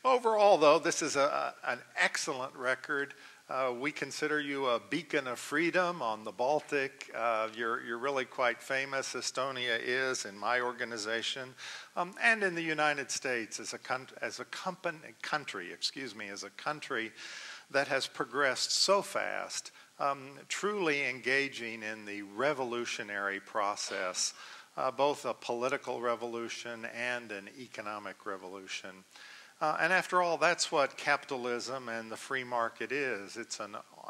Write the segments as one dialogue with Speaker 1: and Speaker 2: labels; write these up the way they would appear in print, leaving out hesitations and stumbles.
Speaker 1: Overall, though, this is an excellent record. We consider you a beacon of freedom on the Baltic. You're really quite famous. Estonia is in my organization, and in the United States as a country that has progressed so fast, truly engaging in the revolutionary process, both a political revolution and an economic revolution. And after all, that's what capitalism and the free market is.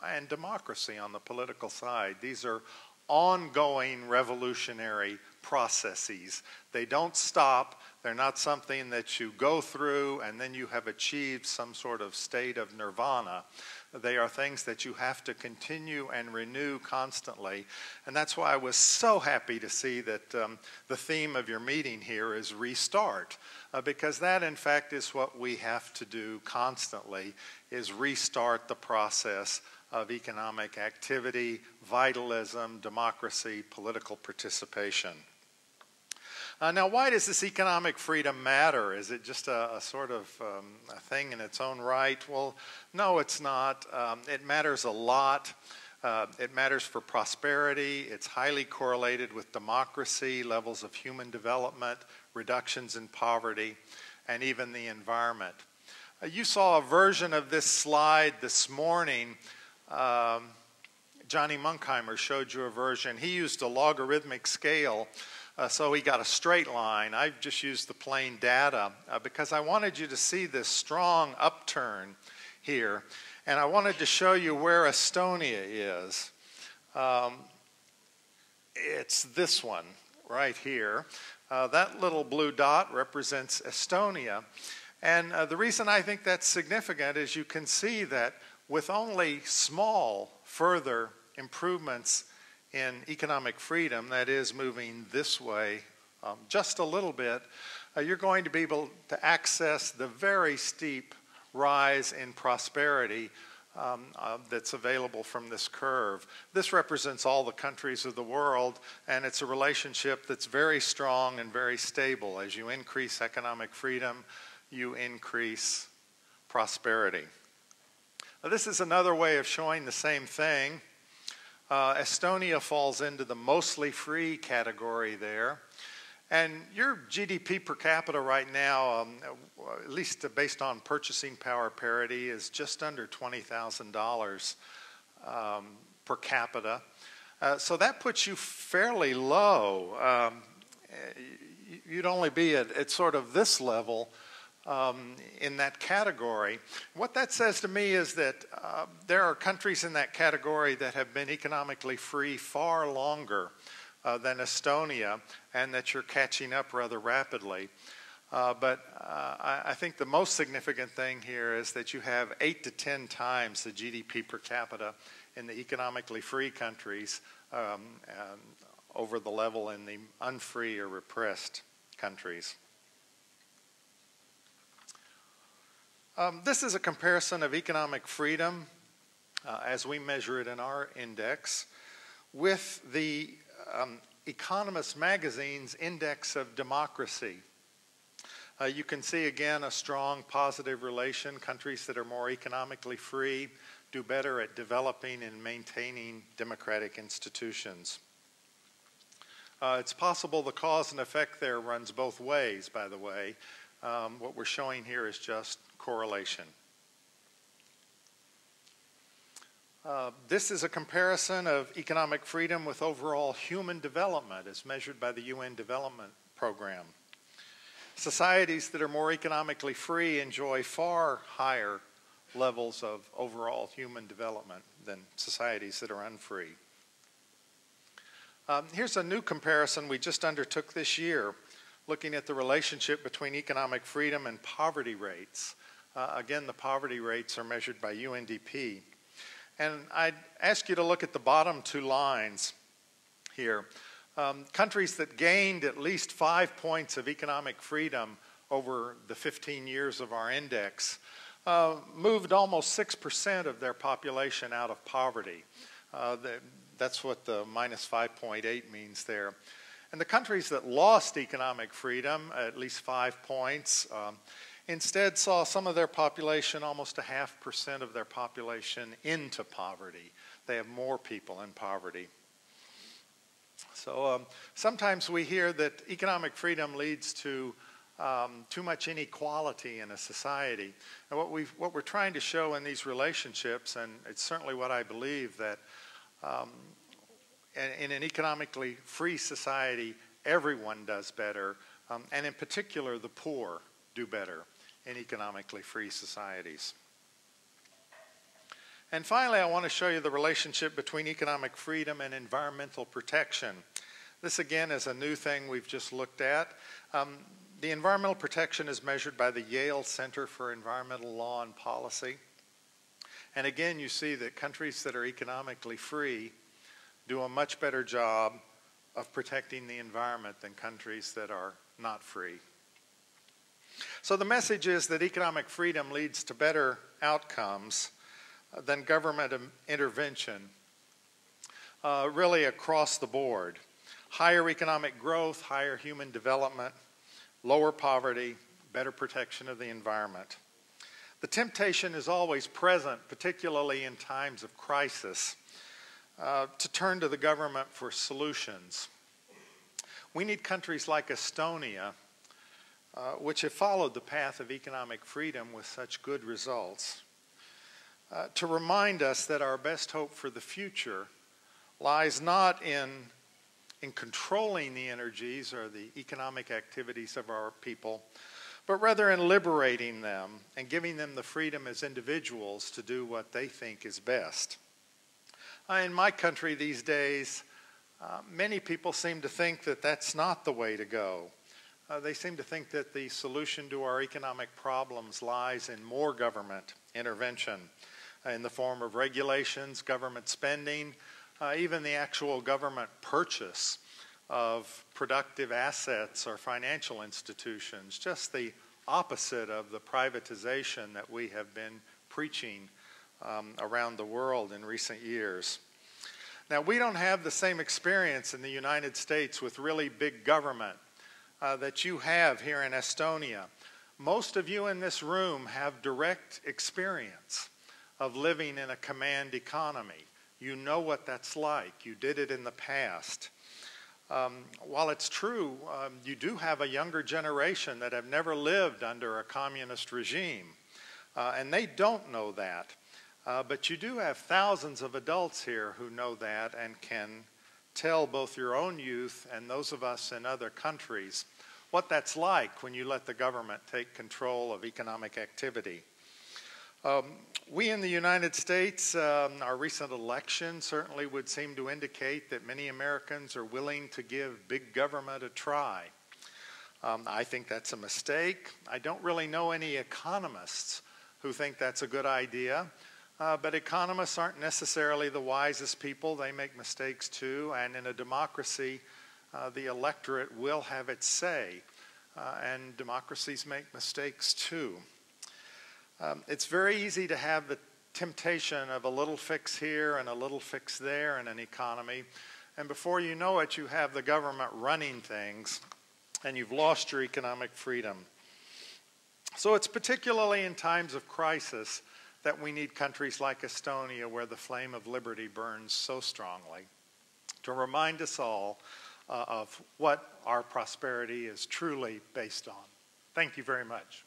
Speaker 1: And democracy on the political side. These are ongoing revolutionary processes. They don't stop. They're not something that you go through and then you have achieved some sort of state of nirvana. They are things that you have to continue and renew constantly. And that's why I was so happy to see that the theme of your meeting here is restart. Because that, in fact, is what we have to do constantly, is restart the process of economic activity, vitalism, democracy, political participation. Now, why does this economic freedom matter? Is it just a sort of a thing in its own right? Well, no, it's not. It matters a lot. It matters for prosperity. It's highly correlated with democracy, levels of human development, reductions in poverty, and even the environment. You saw a version of this slide this morning. Johnny Munkheimer showed you a version. He used a logarithmic scale, so he got a straight line. I've just used the plain data because I wanted you to see this strong upturn here. And I wanted to show you where Estonia is. It's this one right here. That little blue dot represents Estonia. And the reason I think that's significant is you can see that with only small further improvements in economic freedom, that is moving this way just a little bit, you're going to be able to access the very steep rise in prosperity that's available from this curve. This represents all the countries of the world, and it's a relationship that's very strong and very stable. As you increase economic freedom, you increase prosperity. This is another way of showing the same thing. Estonia falls into the mostly free category there. And your GDP per capita right now, at least based on purchasing power parity, is just under $20,000 per capita. So that puts you fairly low. You'd only be at sort of this level in that category. What that says to me is that there are countries in that category that have been economically free far longer than Estonia, and that you're catching up rather rapidly. But I think the most significant thing here is that you have 8 to 10 times the GDP per capita in the economically free countries over the level in the unfree or repressed countries. This is a comparison of economic freedom as we measure it in our index with the Economist magazine's index of democracy. You can see again a strong positive relation. Countries that are more economically free do better at developing and maintaining democratic institutions. It's possible the cause and effect there runs both ways, by the way. What we're showing here is just correlation. This is a comparison of economic freedom with overall human development as measured by the UN Development Program. Societies that are more economically free enjoy far higher levels of overall human development than societies that are unfree. Here's a new comparison we just undertook this year, looking at the relationship between economic freedom and poverty rates. Again, the poverty rates are measured by UNDP. And I'd ask you to look at the bottom two lines here. Countries that gained at least 5 points of economic freedom over the 15 years of our index moved almost 6% of their population out of poverty. That's what the minus 5.8 means there. And the countries that lost economic freedom, at least 5 points, instead saw some of their population, almost 0.5% of their population, into poverty. They have more people in poverty. So sometimes we hear that economic freedom leads to too much inequality in a society. And what we're trying to show in these relationships, and it's certainly what I believe, that in an economically free society, everyone does better, and in particular, the poor do better in economically free societies. And finally, I want to show you the relationship between economic freedom and environmental protection. This, again, is a new thing we've just looked at. The environmental protection is measured by the Yale Center for Environmental Law and Policy. And again, you see that countries that are economically free do a much better job of protecting the environment than countries that are not free. So the message is that economic freedom leads to better outcomes than government intervention, really across the board. Higher economic growth, higher human development, lower poverty, better protection of the environment. The temptation is always present, particularly in times of crisis, to turn to the government for solutions. We need countries like Estonia, which have followed the path of economic freedom with such good results, to remind us that our best hope for the future lies not in controlling the energies or the economic activities of our people, but rather in liberating them and giving them the freedom as individuals to do what they think is best. In my country these days, many people seem to think that that's not the way to go. They seem to think that the solution to our economic problems lies in more government intervention in the form of regulations, government spending, even the actual government purchase of productive assets or financial institutions, just the opposite of the privatization that we have been preaching around the world in recent years. Now, we don't have the same experience in the United States with really big government that you have here in Estonia. Most of you in this room have direct experience of living in a command economy. You know what that's like. You did it in the past. While it's true, you do have a younger generation that have never lived under a communist regime, and they don't know that. But you do have thousands of adults here who know that and can tell both your own youth and those of us in other countries what that's like when you let the government take control of economic activity. We in the United States, our recent election certainly would seem to indicate that many Americans are willing to give big government a try. I think that's a mistake. I don't really know any economists who think that's a good idea. But economists aren't necessarily the wisest people. They make mistakes too. And in a democracy, the electorate will have its say. And democracies make mistakes too. It's very easy to have the temptation of a little fix here and a little fix there in an economy. And before you know it, you have the government running things, and you've lost your economic freedom. So it's particularly in times of crisis that we need countries like Estonia, where the flame of liberty burns so strongly, to remind us all of what our prosperity is truly based on. Thank you very much.